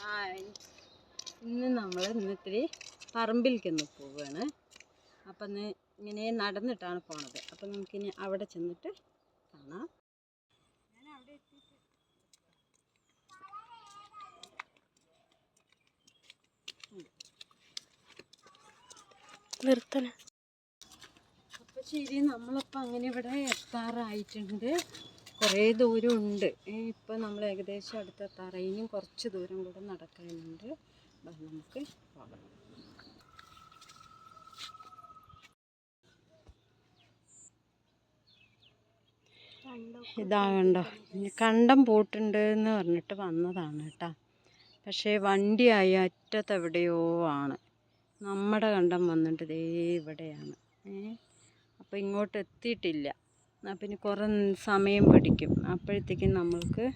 Hi, ഇന്നിത്തിരി പറമ്പിലേക്കൊന്ന് പോവുകയാണ്. അപ്പം ഇങ്ങനെ നടന്നിട്ടാണ് പോണത്. അപ്പം നമുക്കിനി അവിടെ ചെന്നിട്ട് കാണാം. ഞാൻ അവിടെ എത്തിയിട്ട് നിർത്തണ. അപ്പം ശരി, നമ്മളപ്പോൾ അങ്ങനെ ഇവിടെ എത്താറായിട്ടുണ്ട്. കുറേ ദൂരമുണ്ട്. ഇപ്പം നമ്മൾ ഏകദേശം അടുത്തെത്താറായി. ഇനിയും കുറച്ച് ദൂരം കൂടെ നടക്കാനുണ്ട്. നമുക്ക് പോകാം. ഇതാ കണ്ടോ, കണ്ടം പൂട്ടുണ്ട് എന്ന് പറഞ്ഞിട്ട് വന്നതാണ് കേട്ടോ. പക്ഷേ വണ്ടിയായി അറ്റത്തെവിടെയോ ആണ്. നമ്മുടെ കണ്ടം വന്നിട്ട് ദേ ഇവിടെയാണ്. അപ്പോൾ ഇങ്ങോട്ട് എത്തിയിട്ടില്ല. പിന്നെ കുറേ സമയം പിടിക്കും. അപ്പോഴത്തേക്കും നമ്മൾക്ക്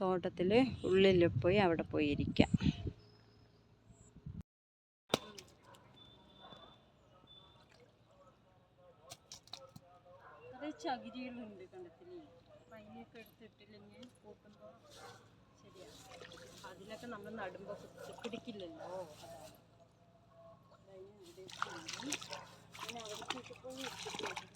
തോട്ടത്തിൽ ഉള്ളിൽ പോയി അവിടെ പോയി ഇരിക്കാം. കുറേ ചകിരികളുണ്ട് കണ്ടത്തിൽ. അപ്പം അതിനൊക്കെ എടുത്തിട്ടില്ലെങ്കിൽ കൂട്ടുമ്പോൾ ശരിയാണ്. അതിലൊക്കെ നമ്മൾ നടുമ്പോൾ പിടിക്കില്ലല്ലോ. പിന്നെ അവിടേക്ക് പോയി എടുത്തിട്ട്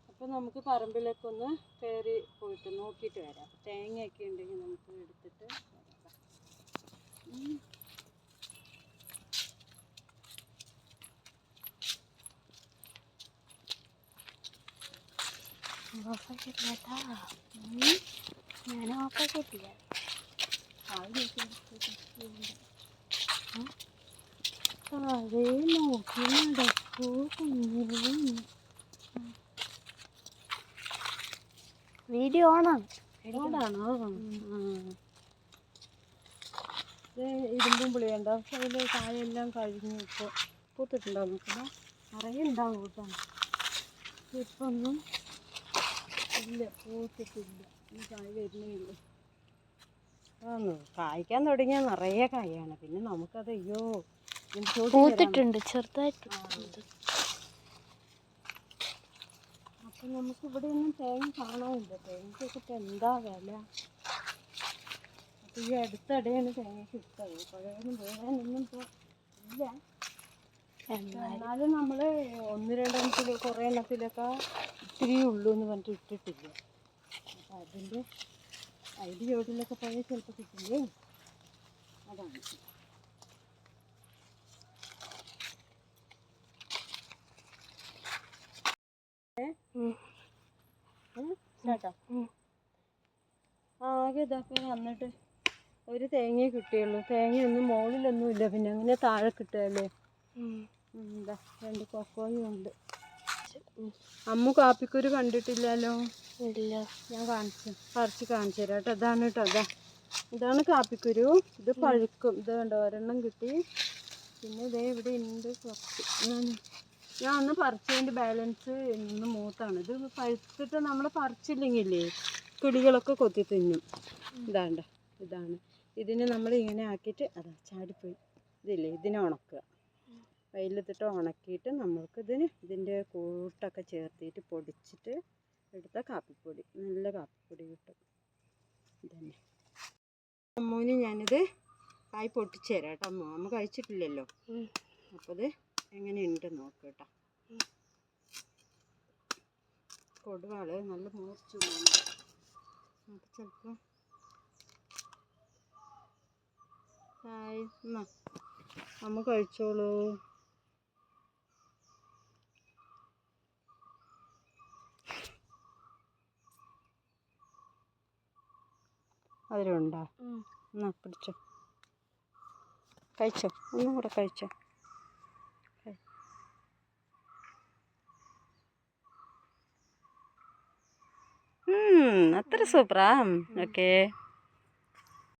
അപ്പോൾ നമുക്ക് പറമ്പിലേക്കൊന്ന് കയറി പോയിട്ട് നോക്കിയിട്ട് വരാം. തേങ്ങയൊക്കെ ഉണ്ടെങ്കിൽ നമുക്ക് എടുത്തിട്ട് വരാം. ഞാൻ ഓഫാക്കിട്ടില്ല. അതേ നോക്കി നടക്കൂ കുഞ്ഞിനും. വീഡിയോ ഓണാണ്. ഓണാണോ? ഇരുമ്പും പുളിയുണ്ടോ? പക്ഷെ അതിൽ കായെല്ലാം കഴിഞ്ഞു. ഇപ്പോൾ പൂത്തിട്ടുണ്ടോ? നോക്കുമ്പോൾ നിറയെ ഉണ്ടാവും കേട്ടോ. ഇപ്പം ഒന്നും ഇല്ല, പൂത്തിട്ടില്ല. ഈ കായ് വരുന്നേ ഉള്ളൂ. കായ്ക്കാൻ തുടങ്ങിയാൽ നിറയെ കായാണ്. പിന്നെ നമുക്കത് അയ്യോ പൂത്തിട്ടുണ്ട്, ചെറുതായിട്ട്. അപ്പം നമുക്ക് ഇവിടെ ഒന്നും തേങ്ങ കാണാനില്ല. തേങ്ങയ്ക്കൊക്കെ ഇപ്പം എന്താ വില. അപ്പം ഈ അടുത്തിടെയാണ് തേങ്ങ കിട്ടത്. പഴയൊന്നും വേറൊന്നും ഇപ്പോൾ ഇല്ല. എന്നാലും നമ്മൾ ഒന്ന് രണ്ടെണ്ണത്തിൽ കുറേ എണ്ണത്തിലൊക്കെ ഇത്തിരി ഉള്ളൂ എന്ന് പറഞ്ഞിട്ട് ഇട്ടിട്ടില്ല. അപ്പം അതിൻ്റെ ചോട്ടിലൊക്കെ പോയാൽ ചിലപ്പോൾ കിട്ടില്ലേ. അതാണ്. കേട്ടോ, ആകെ ഇതൊക്കെ വന്നിട്ട് ഒരു തേങ്ങയെ കിട്ടിയുള്ളൂ. തേങ്ങയൊന്നും മുകളിലൊന്നും ഇല്ല. പിന്നെ അങ്ങനെ താഴെ കിട്ടുകയല്ലേ. എന്താ, 2 കൊക്കോയും ഉണ്ട്. അമ്മു കാപ്പിക്കുരു കണ്ടിട്ടില്ലല്ലോ. ഇല്ല, ഞാൻ പറിച്ച് കാണിച്ചു തരാം കേട്ടോ. അതാണ് കേട്ടോ, ഇതാണ് കാപ്പിക്കുരു. ഇത് പഴുക്കും. ഇത് കണ്ടോ, ഒരെണ്ണം കിട്ടി. പിന്നെ ഇതേ ഇവിടെ ഉണ്ട് കുറച്ച്. ഞാൻ അന്ന് പറിച്ചതിൻ്റെ ബാലൻസ് ഇന്ന് മൂത്താണ്. ഇത് പഴുത്തിട്ട് നമ്മൾ പറിച്ചില്ലെങ്കിലേ കിളികളൊക്കെ കൊത്തി തിന്നും. ഇതാണ്. ഇതിന് നമ്മൾ ഇങ്ങനെ ആക്കിയിട്ട് അതാ ചാടിപ്പോയി. ഇതില്ലേ, ഇതിനെ ഉണക്കുക. വെയിലത്തിട്ട് ഉണക്കിയിട്ട് ഇതിൻ്റെ കൂട്ടൊക്കെ ചേർത്തിട്ട് പൊടിച്ചിട്ട് എടുത്ത കാപ്പിപ്പൊടി, നല്ല കാപ്പിപ്പൊടി കിട്ടും. ഇതന്നെ. അമ്മൂന് ഞാനിത് കായ് പൊട്ടിച്ചു തരാം കേട്ടോ. അമ്മ കഴിച്ചിട്ടില്ലല്ലോ. അപ്പോൾ ഇത് എങ്ങനെയുണ്ട് നോക്ക് കേട്ടോ. കൊടുവാള് നല്ല മൂർച്ചു പോകുന്നു. അപ്പോൾ ചിലപ്പോൾ ഹായ് എന്നാ അമ്മ കഴിച്ചോളൂ. അതിലുണ്ടോ? എന്നാ പിടിച്ചോ, കഴിച്ചോ. ഒന്നും കൂടെ കഴിച്ചോ. അത്ര സൂപ്പറാ. ഓക്കേ.